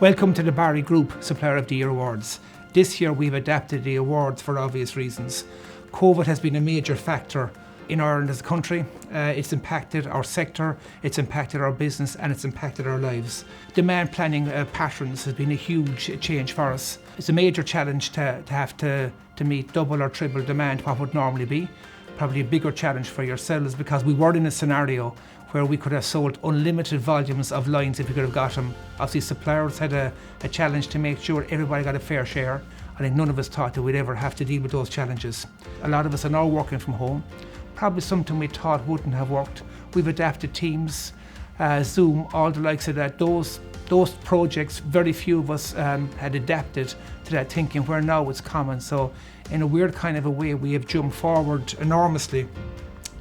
Welcome to the Barry Group Supplier of the Year Awards. This year we've adapted the awards for obvious reasons. COVID has been a major factor in Ireland as a country. It's impacted our sector, it's impacted our business and it's impacted our lives. Demand planning patterns has been a huge change for us. It's a major challenge to have to meet double or triple demand what would normally be. Probably a bigger challenge for yourselves because we were in a scenario where we could have sold unlimited volumes of lines if we could have got them. Obviously suppliers had a challenge to make sure everybody got a fair share. I think none of us thought that we'd ever have to deal with those challenges. A lot of us are now working from home. Probably something we thought wouldn't have worked. We've adapted Teams, Zoom, all the likes of that. Those projects, very few of us had adapted to that thinking where now it's common. So in a weird kind of a way, we have jumped forward enormously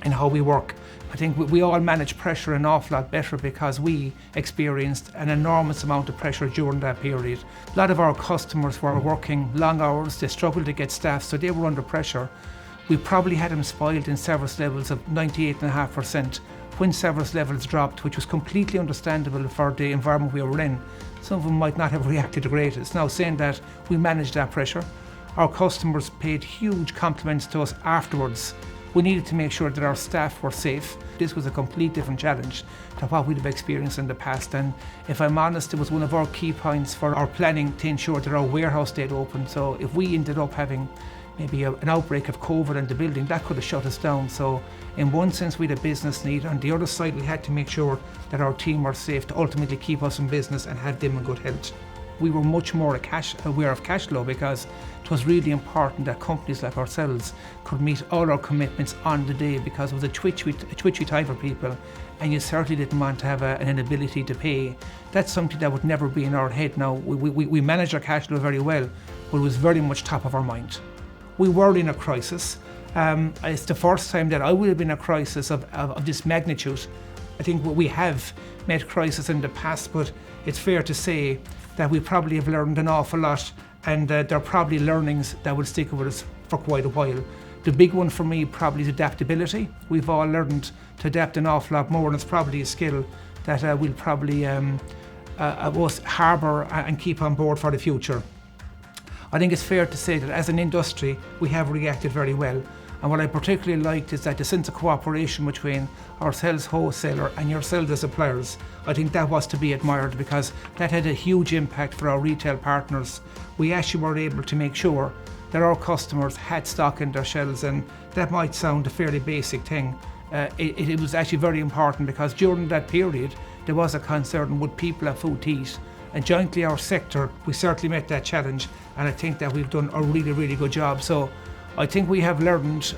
in how we work. I think we all manage pressure an awful lot better because we experienced an enormous amount of pressure during that period. A lot of our customers were working long hours, they struggled to get staff, so they were under pressure. We probably had them spoiled in service levels of 98.5% when service levels dropped, which was completely understandable for the environment we were in. Some of them might not have reacted the greatest. Now saying that, we managed that pressure. Our customers paid huge compliments to us afterwards. We needed to make sure that our staff were safe. This was a complete different challenge to what we'd have experienced in the past. And if I'm honest, it was one of our key points for our planning to ensure that our warehouse stayed open. So if we ended up having maybe an outbreak of COVID in the building, that could have shut us down. So in one sense, we had a business need. On the other side, we had to make sure that our team were safe to ultimately keep us in business and have them in good health. We were much more aware of cash flow because it was really important that companies like ourselves could meet all our commitments on the day because it was a twitchy time for people and you certainly didn't want to have an inability to pay. That's something that would never be in our head now. We managed our cash flow very well, but it was very much top of our mind. We were in a crisis. It's the first time that I would have been in a crisis of this magnitude. I think we have met crisis in the past, but it's fair to say that we probably have learned an awful lot and there are probably learnings that will stick with us for quite a while. The big one for me probably is adaptability. We've all learned to adapt an awful lot more and it's probably a skill that we'll probably harbour and keep on board for the future. I think it's fair to say that as an industry we have reacted very well. And what I particularly liked is that the sense of cooperation between ourselves wholesaler and yourselves as suppliers, I think that was to be admired because that had a huge impact for our retail partners. We actually were able to make sure that our customers had stock in their shelves, and that might sound a fairly basic thing. It was actually very important because during that period there was a concern, would people have food to eat? And jointly our sector, we certainly met that challenge and I think that we've done a really, really good job. So I think we have learned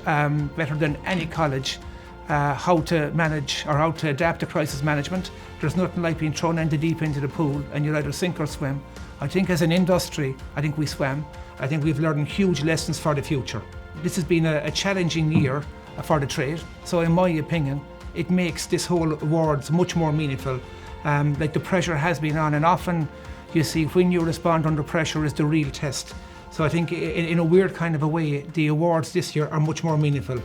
better than any college how to manage or how to adapt to crisis management. There's nothing like being thrown in the deep into the pool and you'll either sink or swim. I think as an industry, I think we swam. I think we've learned huge lessons for the future. This has been a challenging year for the trade. So in my opinion, it makes this whole awards much more meaningful. Like the pressure has been on and often you see when you respond under pressure is the real test. So I think in a weird kind of a way, the awards this year are much more meaningful.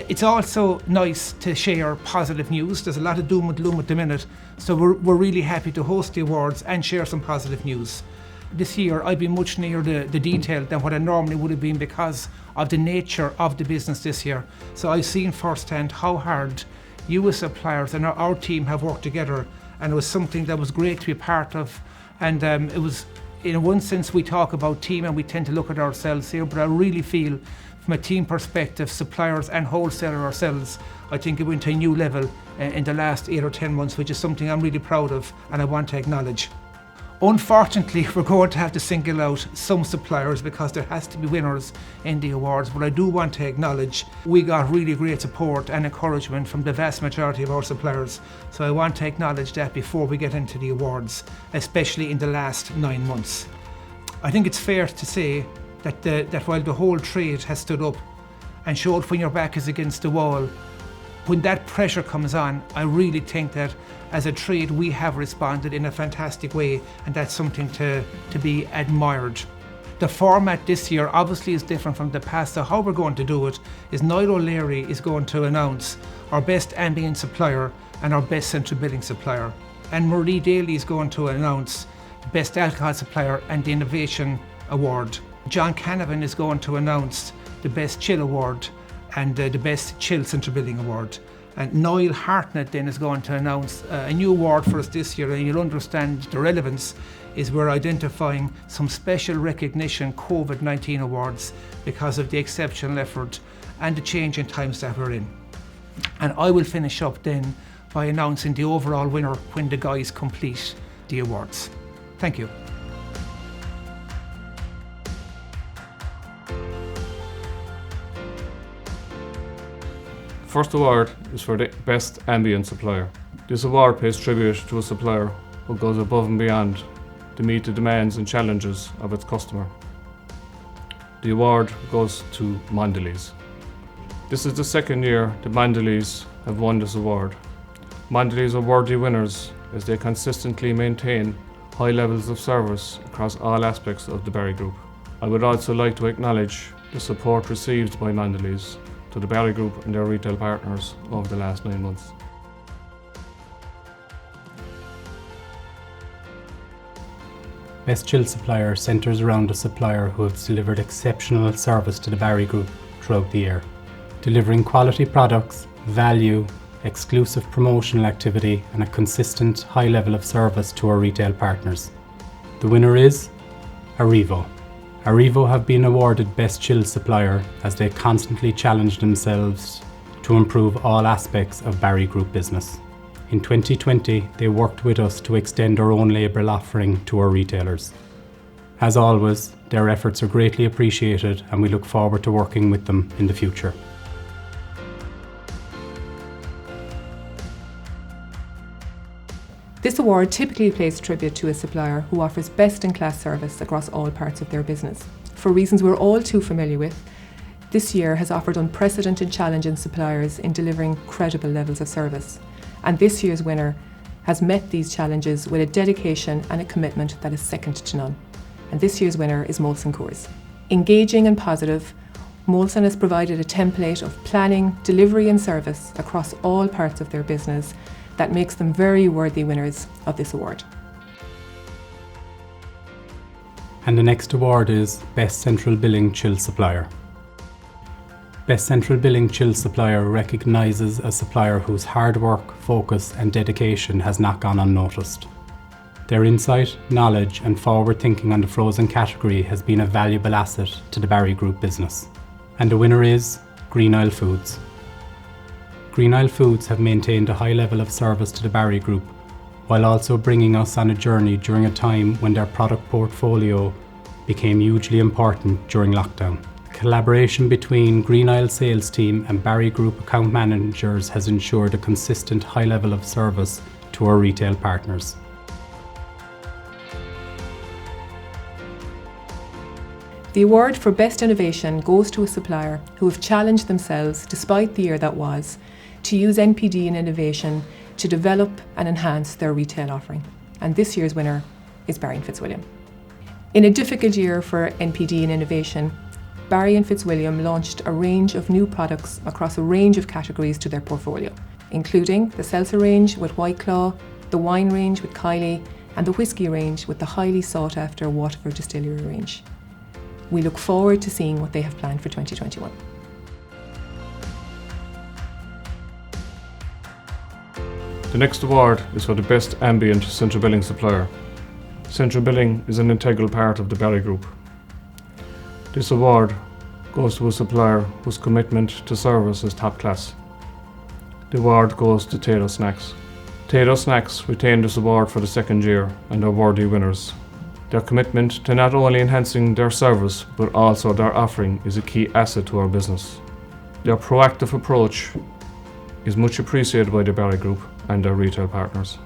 It's also nice to share positive news. There's a lot of doom and gloom at the minute. So we're really happy to host the awards and share some positive news. This year I've been much nearer the detail than what I normally would have been because of the nature of the business this year. So I've seen firsthand how hard you as suppliers and our team have worked together, and it was something that was great to be part of. And it was, in one sense, we talk about team and we tend to look at ourselves here, but I really feel from a team perspective, suppliers and wholesaler ourselves, I think it went to a new level in the last 8 or 10 months, which is something I'm really proud of and I want to acknowledge. Unfortunately, we're going to have to single out some suppliers because there has to be winners in the awards, but I do want to acknowledge we got really great support and encouragement from the vast majority of our suppliers. So I want to acknowledge that before we get into the awards, especially in the last 9 months. I think it's fair to say that while the whole trade has stood up and showed when your back is against the wall, when that pressure comes on, I really think that as a trade we have responded in a fantastic way, and that's something to be admired. The format this year obviously is different from the past, so how we're going to do it is Niall O'Leary is going to announce our best ambient supplier and our best central billing supplier, and Marie Daly is going to announce Best Alcohol Supplier and the Innovation Award. John Canavan is going to announce the Best Chill Award and the Best Chill Central Building Award. And Niall Hartnett then is going to announce a new award for us this year, and you'll understand the relevance is we're identifying some special recognition COVID-19 awards because of the exceptional effort and the change in times that we're in. And I will finish up then by announcing the overall winner when the guys complete the awards. Thank you. First award is for the Best Ambient Supplier. This award pays tribute to a supplier who goes above and beyond to meet the demands and challenges of its customer. The award goes to Mondelez. This is the second year that Mondelez have won this award. Mondelez are worthy winners as they consistently maintain high levels of service across all aspects of the Barry Group. I would also like to acknowledge the support received by Mondelez to the Barry Group and their retail partners over the last 9 months. Best Chill Supplier centres around a supplier who has delivered exceptional service to the Barry Group throughout the year, delivering quality products, value, exclusive promotional activity and a consistent high level of service to our retail partners. The winner is Arrivo. Arrivo have been awarded Best Chill Supplier as they constantly challenge themselves to improve all aspects of Barry Group business. In 2020, they worked with us to extend our own label offering to our retailers. As always, their efforts are greatly appreciated and we look forward to working with them in the future. This award typically pays tribute to a supplier who offers best-in-class service across all parts of their business. For reasons we're all too familiar with, this year has offered unprecedented challenge in suppliers in delivering credible levels of service. And this year's winner has met these challenges with a dedication and a commitment that is second to none. And this year's winner is Molson Coors. Engaging and positive, Molson has provided a template of planning, delivery and service across all parts of their business that makes them very worthy winners of this award. And the next award is Best Central Billing Chill Supplier. Best Central Billing Chill Supplier recognises a supplier whose hard work, focus and dedication has not gone unnoticed. Their insight, knowledge and forward thinking on the frozen category has been a valuable asset to the Barry Group business. And the winner is Green Isle Foods. Green Isle Foods have maintained a high level of service to the Barry Group, while also bringing us on a journey during a time when their product portfolio became hugely important during lockdown. Collaboration between Green Isle sales team and Barry Group account managers has ensured a consistent high level of service to our retail partners. The award for Best Innovation goes to a supplier who have challenged themselves, despite the year that was, to use NPD and innovation to develop and enhance their retail offering. And this year's winner is Barry & Fitzwilliam. In a difficult year for NPD and innovation, Barry & Fitzwilliam launched a range of new products across a range of categories to their portfolio, including the seltzer range with White Claw, the wine range with Kylie, and the whisky range with the highly sought after Waterford Distillery range. We look forward to seeing what they have planned for 2021. The next award is for the Best Ambient Central Billing Supplier. Central Billing is an integral part of the Barry Group. This award goes to a supplier whose commitment to service is top class. The award goes to Tato Snacks. Tato Snacks retained this award for the second year and are worthy winners. Their commitment to not only enhancing their service but also their offering is a key asset to our business. Their proactive approach is much appreciated by the Barry Group and their retail partners.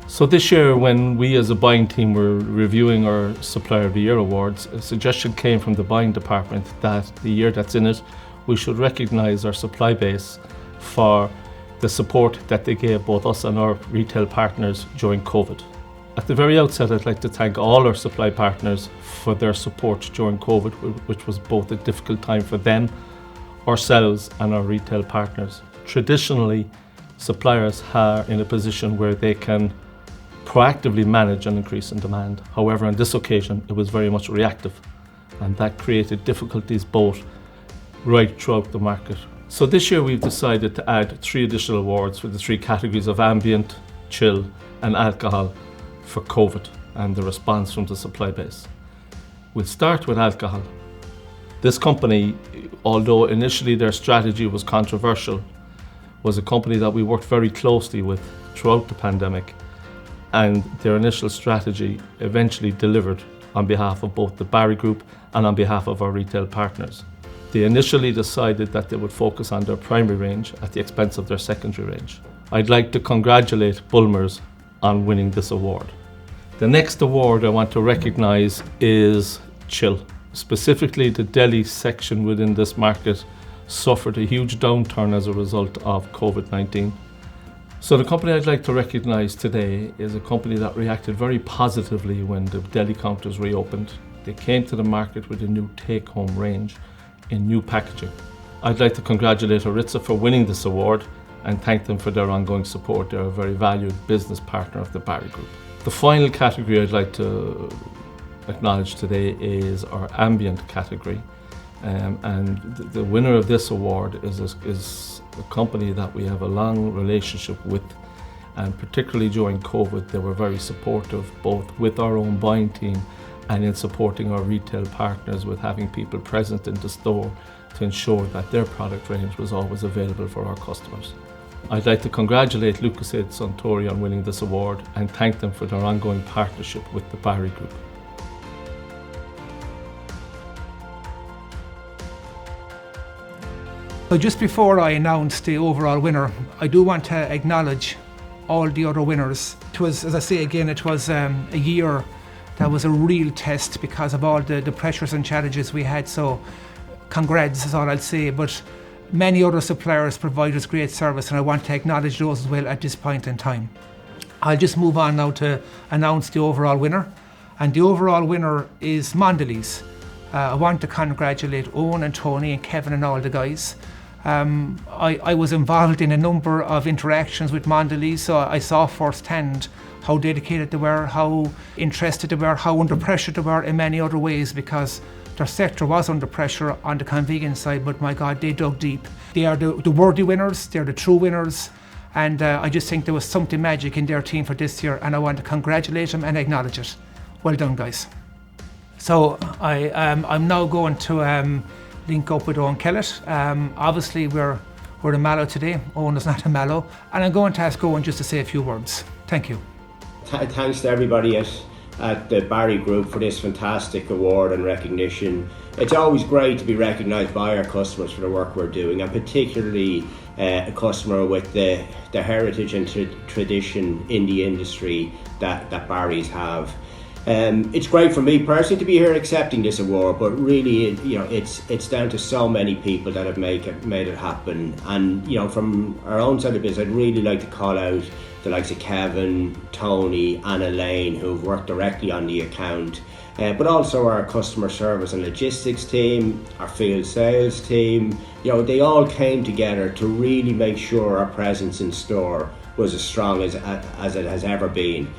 So this year, when we as a buying team were reviewing our Supplier of the Year awards, a suggestion came from the buying department that the year that's in it, we should recognise our supply base for the support that they gave both us and our retail partners during COVID. At the very outset, I'd like to thank all our supply partners for their support during COVID, which was both a difficult time for them, ourselves and our retail partners. Traditionally, suppliers are in a position where they can proactively manage an increase in demand. However, on this occasion, it was very much reactive, and that created difficulties both right throughout the market. So this year we've decided to add 3 additional awards for the 3 categories of ambient, chill and alcohol for COVID and the response from the supply base. We'll start with alcohol. This company, although initially their strategy was controversial, was a company that we worked very closely with throughout the pandemic, and their initial strategy eventually delivered on behalf of both the Barry Group and on behalf of our retail partners. They initially decided that they would focus on their primary range at the expense of their secondary range. I'd like to congratulate Bulmers on winning this award. The next award I want to recognise is Chill. Specifically, the deli section within this market suffered a huge downturn as a result of COVID-19. So the company I'd like to recognise today is a company that reacted very positively when the deli counters reopened. They came to the market with a new take-home range in new packaging. I'd like to congratulate Aritza for winning this award and thank them for their ongoing support. They're a very valued business partner of the Barry Group. The final category I'd like to acknowledge today is our ambient category, and the winner of this award is a company that we have a long relationship with, and particularly during COVID they were very supportive both with our own buying team and in supporting our retail partners with having people present in the store to ensure that their product range was always available for our customers. I'd like to congratulate Lucasade Suntory on winning this award and thank them for their ongoing partnership with the Barry Group. So just before I announce the overall winner, I do want to acknowledge all the other winners. It was, as I say again, it was a year that was a real test because of all the pressures and challenges we had. So congrats is all I'll say, but many other suppliers provide us great service and I want to acknowledge those as well at this point in time. I'll just move on now to announce the overall winner, and the overall winner is Mondelez. I want to congratulate Owen and Tony and Kevin and all the guys. I was involved in a number of interactions with Mondelez, so I saw firsthand how dedicated they were, how interested they were, how under pressure they were in many other ways, because their sector was under pressure on the convenience side, but my God, they dug deep. They are the worthy winners, they're the true winners, and I just think there was something magic in their team for this year, and I want to congratulate them and acknowledge it. Well done, guys. So I'm now going to link up with Owen Kellett. Obviously we're the Mallow today. Owen is not a Mallow, and I'm going to ask Owen just to say a few words. Thank you. Thanks to everybody at the Barry Group for this fantastic award and recognition. It's always great to be recognised by our customers for the work we're doing, and particularly a customer with the heritage and tradition in the industry that Barry's have. It's great for me personally to be here accepting this award, but really, it's down to so many people that have made it happen. And from our own side of business, I'd really like to call out the likes of Kevin, Tony, and Elaine, who've worked directly on the account, but also our customer service and logistics team, our field sales team. They all came together to really make sure our presence in store was as strong as it has ever been.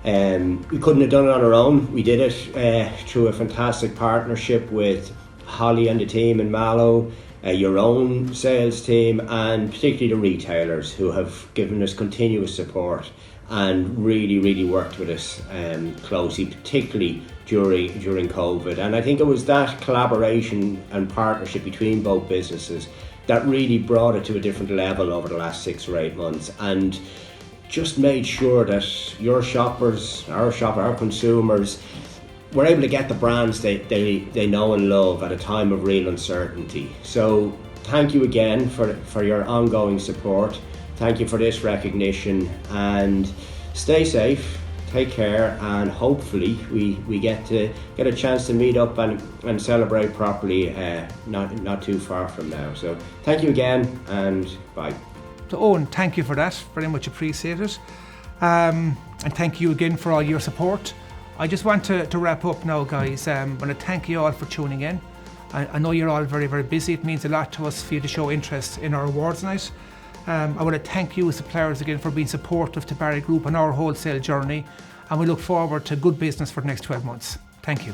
We couldn't have done it on our own. We did it through a fantastic partnership with Holly and the team in Mallow, your own sales team, and particularly the retailers who have given us continuous support and really worked with us closely, particularly during COVID. And I think it was that collaboration and partnership between both businesses that really brought it to a different level over the last 6 or 8 months, and just made sure that your shoppers, our consumers, were able to get the brands they know and love at a time of real uncertainty. So thank you again for your ongoing support. Thank you for this recognition, and stay safe, take care, and hopefully we get a chance to meet up and celebrate properly not too far from now. So thank you again, and bye. So Owen, thank you for that, very much appreciated. And thank you again for all your support. I just want to wrap up now, guys. I want to thank you all for tuning in. I know you're all very busy. It means a lot to us for you to show interest in our awards night. I want to thank you as suppliers again for being supportive to Barry Group on our wholesale journey, and we look forward to good business for the next 12 months. Thank you.